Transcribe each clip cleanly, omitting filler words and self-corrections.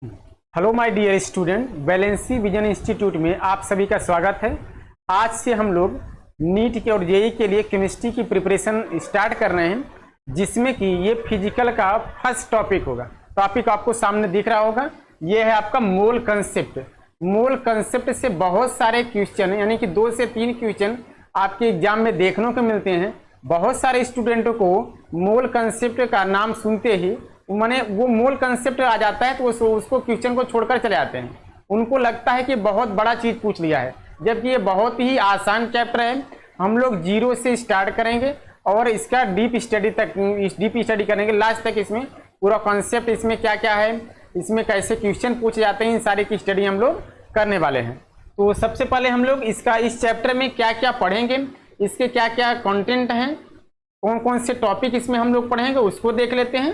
Hello my dear student, Valency Vision Institute में आप सभी का स्वागत है। आज से हम लोग नीट के और जेईई के लिए केमिस्ट्री की प्रिपरेशन स्टार्ट कर रहे हैं, जिसमें कि ये फिजिकल का फर्स्ट टॉपिक होगा। टॉपिक आपको सामने दिख रहा होगा, ये है आपका मोल कंसेप्ट। मोल कंसेप्ट से बहुत सारे क्वेश्चन यानी कि 2 से 3 क्वेश्चन आपके एग्जाम में देखने को मिलते हैं। बहुत सारे स्टूडेंटों को मोल कंसेप्ट का नाम सुनते ही माने वो मोल कंसेप्ट आ जाता है तो उसको क्वेश्चन को छोड़कर चले जाते हैं। उनको लगता है कि बहुत बड़ा चीज पूछ लिया है, जबकि ये बहुत ही आसान चैप्टर है। हम लोग जीरो से स्टार्ट करेंगे और इसका डीप स्टडी करेंगे लास्ट तक। इसमें पूरा कॉन्सेप्ट, इसमें क्या क्या है, इसमें कैसे क्वेश्चन पूछे जाते हैं, इन सारी की स्टडी हम लोग करने वाले हैं। तो सबसे पहले हम लोग इस चैप्टर में क्या क्या पढ़ेंगे, इसके क्या क्या कंटेंट हैं, कौन कौन से टॉपिक इसमें हम लोग पढ़ेंगे उसको देख लेते हैं,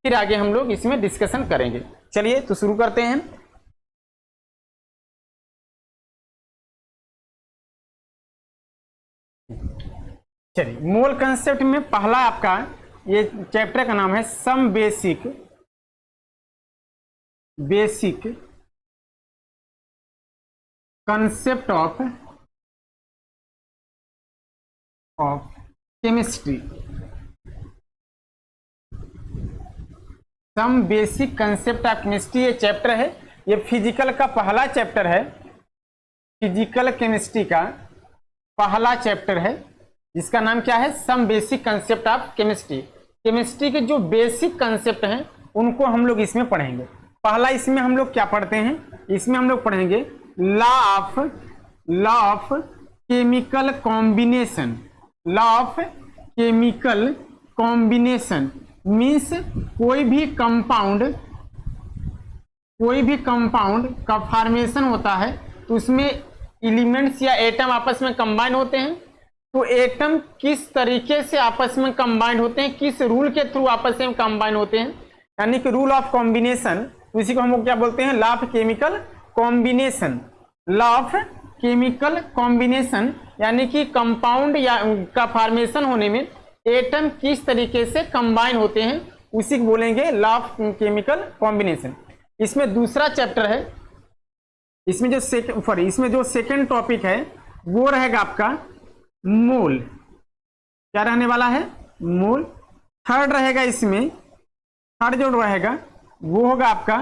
फिर आगे हम लोग इसमें डिस्कशन करेंगे। चलिए तो शुरू करते हैं। चलिए, मोल कंसेप्ट में पहला आपका ये चैप्टर का नाम है some basic concept of chemistry. Some basic concept of chemistry ये चैप्टर है। ये फिजिकल का पहला चैप्टर है, फिजिकल केमिस्ट्री का पहला चैप्टर है, जिसका नाम क्या है, some basic concept of chemistry. Chemistry के जो बेसिक कंसेप्ट हैं उनको हम लोग इसमें पढ़ेंगे। पहला इसमें हम लोग क्या पढ़ते हैं, इसमें हम लोग पढ़ेंगे law of chemical combination. Law of chemical combination means कोई भी कंपाउंड का फॉर्मेशन होता है तो उसमें एलिमेंट्स या एटम आपस में कंबाइन होते हैं। तो एटम किस तरीके से आपस में कंबाइन होते हैं, किस रूल के थ्रू आपस में कंबाइन होते हैं, यानी कि रूल ऑफ कॉम्बिनेशन, इसी को हम लोग क्या बोलते हैं, law of chemical combination. Law of chemical combination यानी कि कंपाउंड या का फॉर्मेशन होने में एटम किस तरीके से कंबाइन होते हैं, उसी को बोलेंगे लॉ ऑफ केमिकल कॉम्बिनेशन। इसमें दूसरा चैप्टर है, इसमें जो सेकंड टॉपिक है वो रहेगा आपका मोल। क्या रहने वाला है, मोल। थर्ड रहेगा, इसमें थर्ड जो रहेगा वो होगा आपका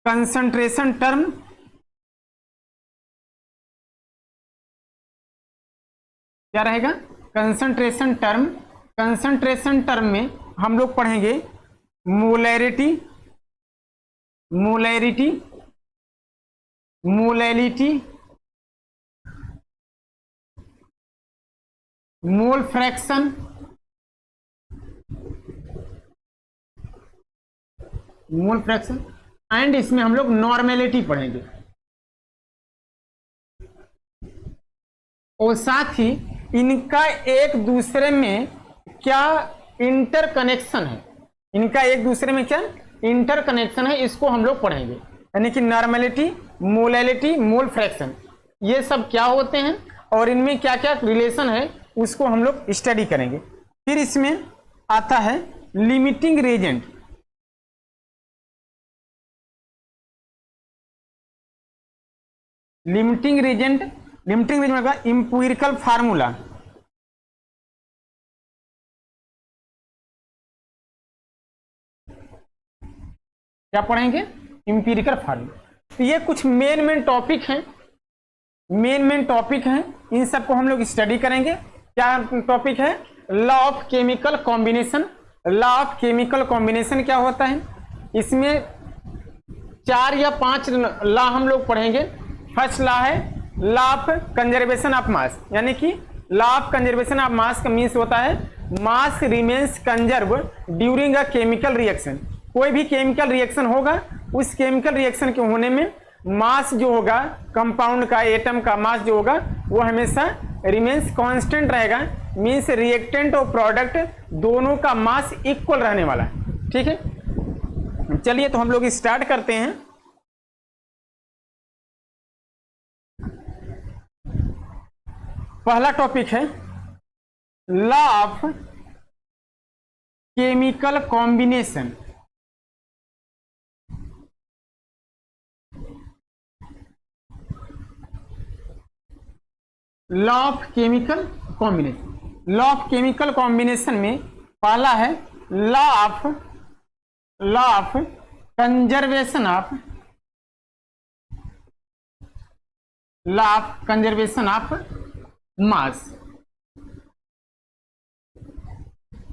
कंसंट्रेशन टर्म। क्या रहेगा, कंसंट्रेशन टर्म। कंसंट्रेशन टर्म में हम लोग पढ़ेंगे मोलैरिटी, मोल फ्रैक्शन, एंड इसमें हम लोग नॉर्मेलिटी पढ़ेंगे। और साथ ही इनका एक दूसरे में क्या इंटरकनेक्शन है, इनका एक दूसरे में क्या इंटरकनेक्शन है, इसको हम लोग पढ़ेंगे। यानी कि नॉर्मेलिटी, मोलैलिटी, मोल फ्रैक्शन, ये सब क्या होते हैं और इनमें क्या क्या रिलेशन है उसको हम लोग स्टडी करेंगे। फिर इसमें आता है लिमिटिंग रेजेंट। लिमिटिंग रेजेंट का इंपिरिकल फार्मूला। क्या पढ़ेंगे, इंपिरिकल फार्मूला। तो ये कुछ मेन टॉपिक हैं, इन सबको हम लोग स्टडी करेंगे। क्या टॉपिक है, law of chemical combination. Law of chemical combination क्या होता है, इसमें 4 या 5 लॉ हम लोग पढ़ेंगे। फर्स्ट लॉ है लॉ ऑफ कंजर्वेशन ऑफ मास, यानी कि लॉ ऑफ कंजर्वेशन ऑफ मास का मीन्स होता है mass remains conserve during a chemical reaction. कोई भी केमिकल रिएक्शन होगा, उस केमिकल रिएक्शन के होने में मास जो होगा, कंपाउंड का, एटम का मास जो होगा वो हमेशा रिमेन्स कांस्टेंट रहेगा। मीन्स रिएक्टेंट और प्रोडक्ट दोनों का मास इक्वल रहने वाला है। ठीक है, चलिए तो हम लोग स्टार्ट करते हैं। पहला टॉपिक है law of chemical combination. Law of chemical combination. Law of chemical combination में पहला है लॉ ऑफ कंजर्वेशन ऑफ मास।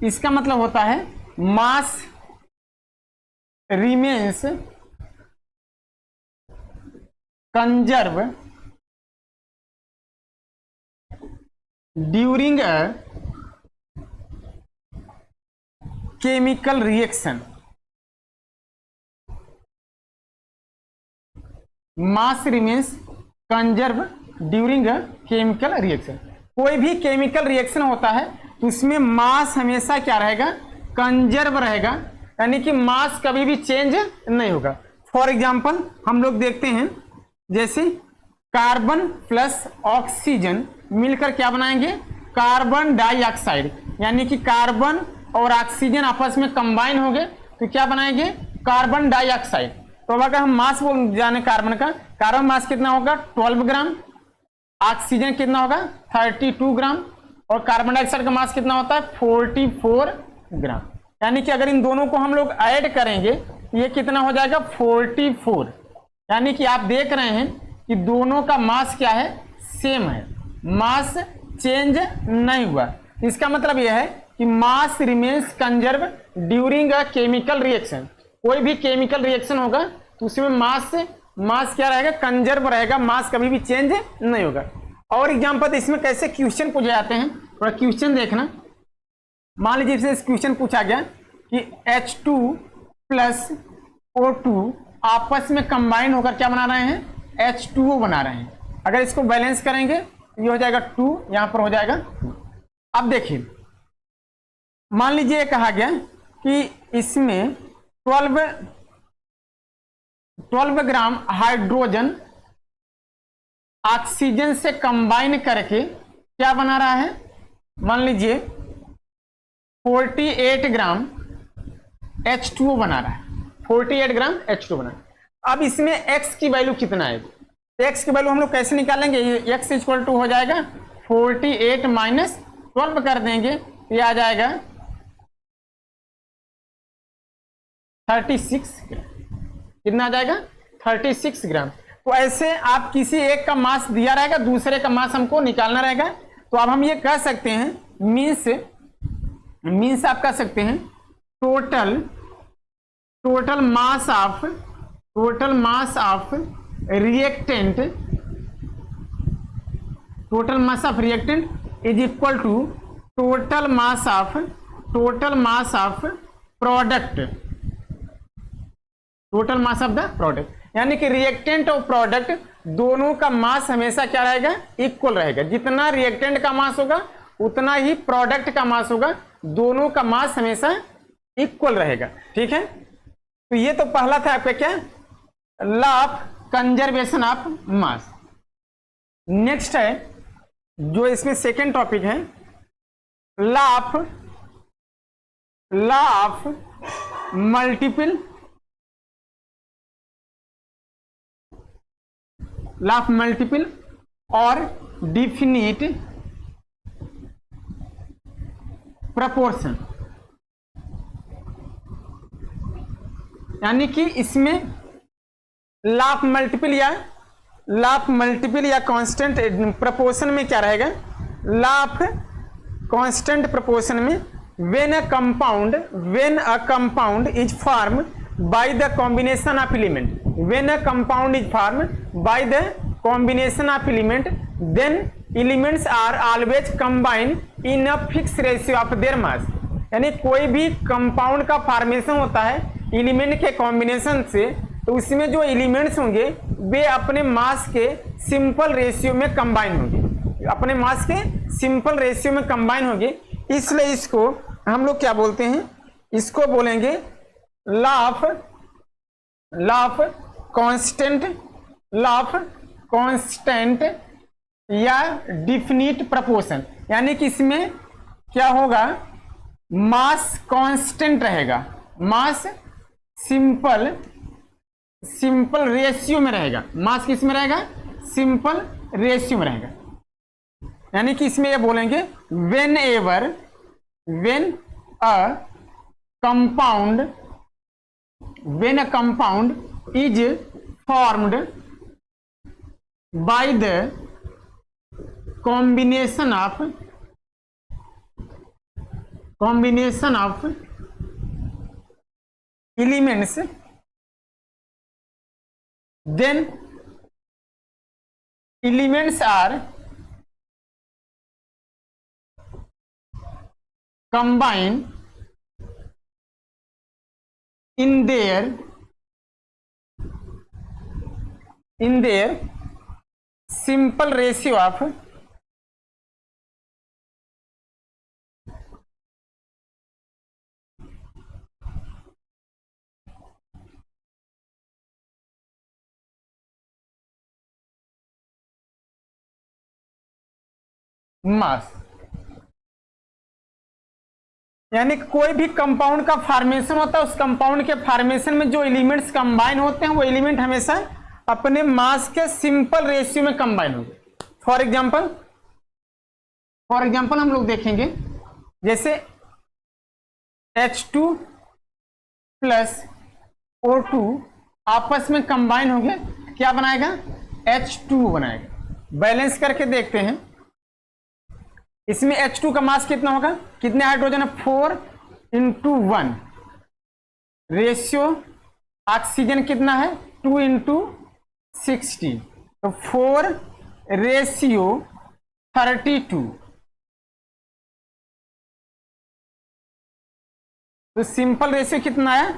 इसका मतलब होता है mass remains conserve during a chemical reaction. Mass remains conserve during a chemical reaction. कोई भी केमिकल रिएक्शन होता है तो उसमें मास हमेशा क्या रहेगा, कंजर्व रहेगा, यानी कि मास कभी भी चेंज नहीं होगा। फॉर एग्जांपल हम लोग देखते हैं, जैसे कार्बन प्लस ऑक्सीजन मिलकर क्या बनाएंगे, कार्बन डाइऑक्साइड, यानी कि कार्बन और ऑक्सीजन आपस में कंबाइन हो गए तो क्या बनाएंगे, कार्बन डाइऑक्साइड। तो अब अगर हम मास बोल जाने कार्बन का, कार्बन मास कितना होगा 12 ग्राम, ऑक्सीजन कितना होगा 32 ग्राम, और कार्बन डाइऑक्साइड का मास कितना होता है 44 ग्राम। यानी कि अगर इन दोनों को हम लोग ऐड करेंगे ये कितना हो जाएगा 44। यानी कि आप देख रहे हैं कि दोनों का मास क्या है, सेम है, मास चेंज नहीं हुआ। इसका मतलब यह है कि mass remains conserve during a chemical reaction. कोई भी केमिकल रिएक्शन होगा तो उसमें मास क्या रहेगा, कंजर्व रहेगा, मास कभी भी चेंज नहीं होगा। और एग्जांपल इसमें कैसे क्वेश्चन पूछे जाते हैं, थोड़ा क्वेश्चन देखना। मान लीजिए इस क्वेश्चन पूछा गया कि H2 प्लस O2 आपस में कंबाइन होकर क्या बना रहे हैं, H2O बना रहे हैं। अगर इसको बैलेंस करेंगे ये हो जाएगा 2, यहां पर हो जाएगा 2। अब देखिए मान लीजिए कहा गया कि इसमें 12 ग्राम हाइड्रोजन ऑक्सीजन से कंबाइन करके क्या बना रहा है, मान लीजिए 48 ग्राम H2O बना रहा है, 48 ग्राम H2O बना रहा है। अब इसमें X की वैल्यू कितना है, X की वैल्यू हम लोग कैसे निकालेंगे, X इक्वल टू हो जाएगा 48 माइनस 12 कर देंगे, ये आ जाएगा 36 ग्राम। कितना आ जाएगा 36 ग्राम। तो ऐसे आप किसी एक का मास दिया रहेगा, दूसरे का मास हमको निकालना रहेगा। तो अब हम ये कह सकते हैं मीन्स आप कह सकते हैं total mass of reactant is equal to total mass of product, total mass of the product. यानी कि रिएक्टेंट और प्रोडक्ट दोनों का मास हमेशा क्या रहेगा, इक्वल रहेगा। जितना रिएक्टेंट का मास होगा उतना ही प्रोडक्ट का मास होगा, दोनों का मास हमेशा इक्वल रहेगा। ठीक है, तो ये तो पहला था आपका क्या, law of conservation of mass. Next है जो इसमें सेकेंड टॉपिक है, लॉ ऑफ मल्टीपल और डिफिनिट प्रपोर्शन। यानी कि इसमें लॉ ऑफ मल्टीपल या कांस्टेंट प्रपोर्शन में क्या रहेगा, लॉ ऑफ कांस्टेंट प्रपोर्शन में when a compound is form by the combination of element, when a compound is form by the combination of element then elements are always combined in a fix ratio of their mass. यानी कोई भी compound का formation होता है element के combination से, तो उसमें जो एलिमेंट्स होंगे वे अपने मास के सिंपल रेशियो में कंबाइन होंगे, अपने मास के सिंपल रेशियो में कंबाइन होंगे। इसलिए इसको हम लोग क्या बोलते हैं, इसको बोलेंगे लॉ ऑफ कांस्टेंट या डिफिनिट प्रपोर्शन। यानी कि इसमें क्या होगा, मास कांस्टेंट रहेगा, मास सिंपल रेशियो में रहेगा, मास किस में रहेगा, सिंपल रेशियो में रहेगा। यानी कि इसमें ये बोलेंगे when a compound is formed by the combination of elements, then elements are combined in their simple ratio of मास। यानी कोई भी कंपाउंड का फॉर्मेशन होता है, उस कंपाउंड के फॉर्मेशन में जो एलिमेंट्स कंबाइन होते हैं वो एलिमेंट हमेशा अपने मास के सिंपल रेशियो में कंबाइन होंगे। फॉर एग्जांपल हम लोग देखेंगे, जैसे H2 प्लस O2 आपस में कंबाइन हो गए, क्या बनाएगा? H2 बनाएगा। बैलेंस करके देखते हैं, इसमें H2 का मास कितना होगा, कितने हाइड्रोजन है? 4 × 1। रेशियो ऑक्सीजन कितना है? 2 × 60, तो 4:32। तो सिंपल रेशियो कितना है?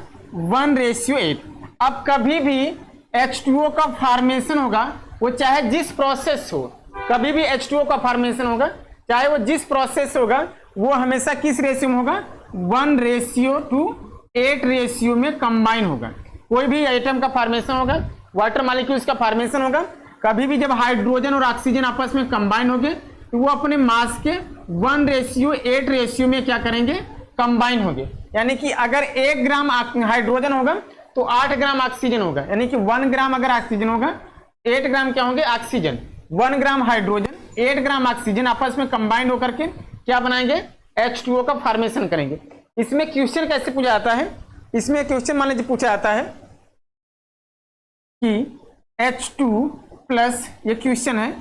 1:8। अब कभी भी H2O का फॉर्मेशन होगा, वो चाहे जिस प्रोसेस हो, कभी भी H2O का फॉर्मेशन होगा, चाहे वो जिस प्रोसेस होगा, वो हमेशा किस रेशियो में होगा? 1:8 रेशियो में कंबाइन होगा। कोई भी एटम का फॉर्मेशन होगा, वाटर मॉलिक्यूल्स का फॉर्मेशन होगा, कभी भी जब हाइड्रोजन और ऑक्सीजन आपस में कंबाइन होंगे तो वो अपने मास के 1:8 रेशियो में क्या करेंगे? कंबाइन होंगे। यानी कि अगर 1 ग्राम हाइड्रोजन होगा तो 8 ग्राम ऑक्सीजन होगा, यानी कि 1 ग्राम अगर ऑक्सीजन होगा, 8 ग्राम क्या होंगे? Oxygen. 1 gram hydrogen, 8 gram oxygen आपस में कंबाइन होकर के क्या बनाएंगे? H2O का फॉर्मेशन करेंगे। इसमें क्वेश्चन कैसे पूछा जाता है? इसमें क्वेश्चन मान लीजिए पूछा जाता है कि H2 प्लस, ये क्वेश्चन है,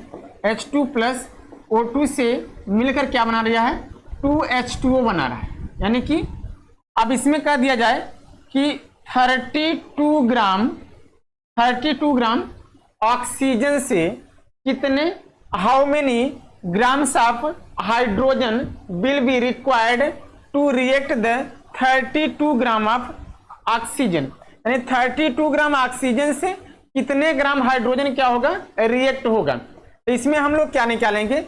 H2 प्लस O2 से मिलकर क्या बना रहा है? 2H2O बना रहा है। यानी कि अब इसमें कह दिया जाए कि 32 ग्राम ऑक्सीजन से कितने, how many grams of hydrogen will be required to react the 32 gram of oxygen. यानी 32 ग्राम ऑक्सीजन से कितने ग्राम हाइड्रोजन क्या होगा? रिएक्ट होगा। तो इसमें हम लोग क्या निकालेंगे?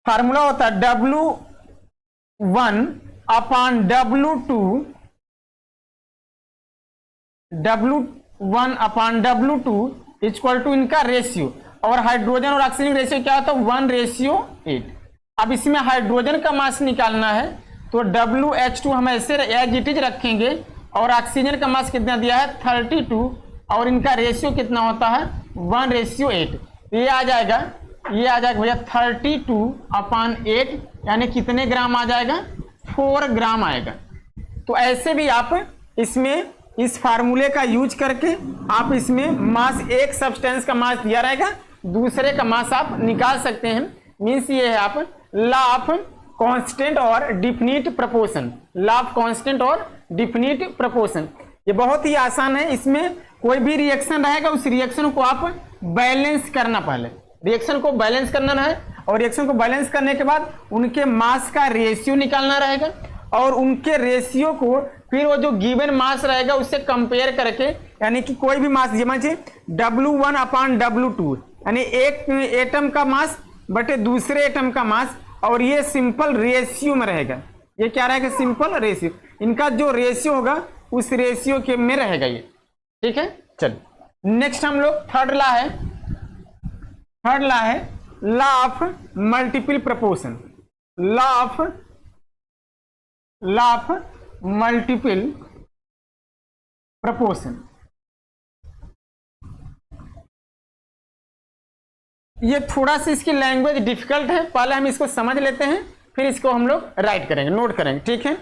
फार्मूला होता है W1/W2 इक्वल टू इनका रेशियो, और हाइड्रोजन और ऑक्सीजन रेशियो क्या होता है? 1:8। अब इसमें हाइड्रोजन का मास निकालना है तो WH2 हम ऐसे एज इट इज रखेंगे, और ऑक्सीजन का मास कितना दिया है? 32, और इनका रेशियो कितना होता है? 1:8। ये आ जाएगा भैया 32/8, यानी कितने ग्राम आ जाएगा? 4 ग्राम आएगा। तो ऐसे भी आप इसमें इस फार्मूले का यूज करके आप इसमें मास, एक सब्सटेंस का मास दिया रहेगा, दूसरे का मास आप निकाल सकते हैं। मीन्स ये है आप लॉ ऑफ कांस्टेंट और definite proportion, law of constant और डिफिनिट प्रोपोर्शन। ये बहुत ही आसान है। इसमें कोई भी रिएक्शन रहेगा, उस रिएक्शन को आप बैलेंस करना, पहले रिएक्शन को बैलेंस करना है, और रिएक्शन को बैलेंस करने के बाद उनके मास का रेशियो निकालना रहेगा, और उनके रेशियो को फिर वो जो गिवन मास रहेगा उससे कंपेयर करके, यानी कि कोई भी मास, समझिए W1/W2, यानी एक एटम का मास बटे दूसरे एटम का मास, और ये सिंपल रेशियो में रहेगा। ये क्या रहेगा? Simple ratio. इनका जो रेशियो होगा उस रेशियो के में रहेगा ये। ठीक है, चलिए नेक्स्ट हम लोग थर्ड लॉ है law of multiple proportion. Law of multiple proportion. ये थोड़ा सा इसकी लैंग्वेज डिफिकल्ट है, पहले हम इसको समझ लेते हैं फिर इसको हम लोग राइट करेंगे, नोट करेंगे, ठीक है।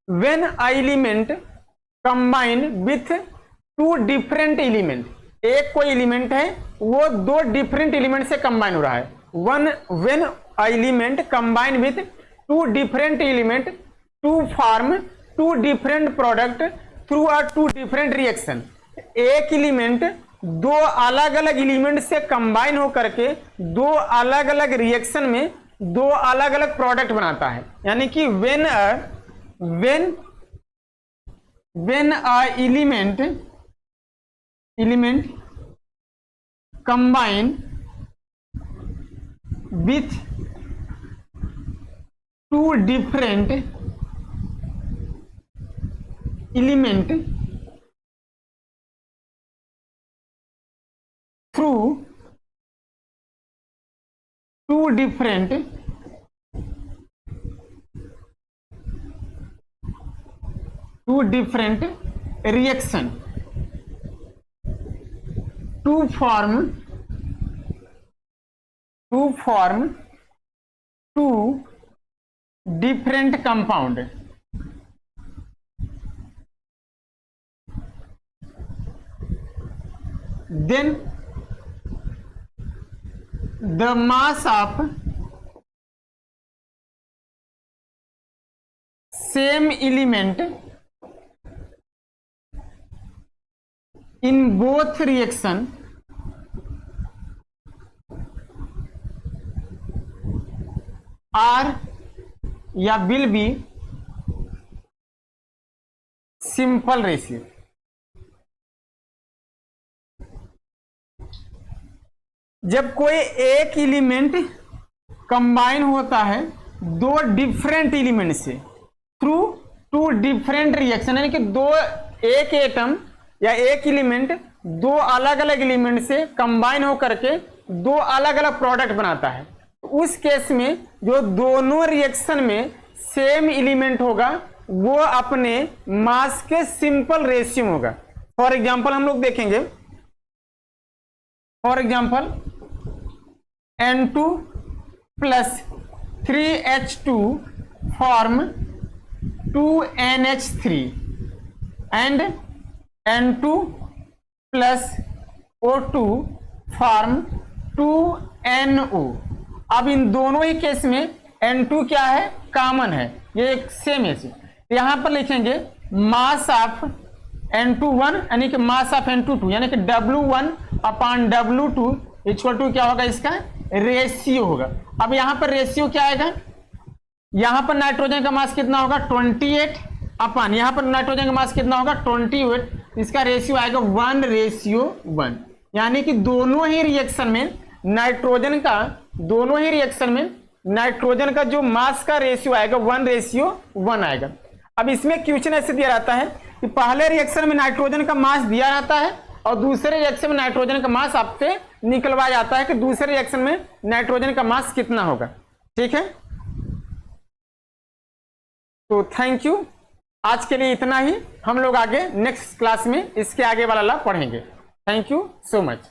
When element combine with two different element, एक कोई एलिमेंट है वो दो डिफरेंट एलिमेंट से कंबाइन हो रहा है। When element combine with two different element to form two different product through are two different reaction, एक एलिमेंट दो अलग अलग एलिमेंट से कंबाइन होकर के दो अलग अलग रिएक्शन में दो अलग अलग प्रोडक्ट बनाता है। यानी कि when a element combine with two different element through two different reaction to form two different compound, then the mass of same element in both reaction are या will be simple ratio। जब कोई एक element combine होता है दो different element से through to different reaction, यानी कि दो एक एटम या एक एलिमेंट दो अलग अलग एलिमेंट से कंबाइन होकर के दो अलग अलग प्रोडक्ट बनाता है, उस केस में जो दोनों रिएक्शन में सेम एलिमेंट होगा वो अपने मास के सिंपल रेशियो में होगा। फॉर एग्जांपल हम लोग देखेंगे, for example N2 plus 3H2 form 2NH3 and N2 plus O2 form 2NO। अब इन दोनों ही केस में N2 क्या है, कॉमन है, ये एक सेम है। यहां पर लिखेंगे मास ऑफ N21 यानी कि मास ऑफ N22 यानी कि W1 upon W2 equal to क्या होगा, इसका रेशियो होगा। अब यहां पर रेशियो क्या आएगा, यहां पर नाइट्रोजन का मास कितना होगा 28 अपॉन यहां पर नाइट्रोजन का मास कितना होगा 28, इसका रेशियो आएगा 1:1। यानी कि दोनों ही रिएक्शन में नाइट्रोजन का जो मास का रेशियो आएगा 1:1 आएगा। अब इसमें क्वेश्चन ऐसे दिया रहता है कि पहले रिएक्शन में नाइट्रोजन का मास दिया रहता है और दूसरे रिएक्शन में नाइट्रोजन का मास आपसे निकलवाया जाता है कि दूसरे रिएक्शन में नाइट्रोजन का मास कितना होगा, ठीक है। तो थैंक यू, आज के लिए इतना ही। हम लोग आगे नेक्स्ट क्लास में इसके आगे वाला पढ़ेंगे। Thank you so much.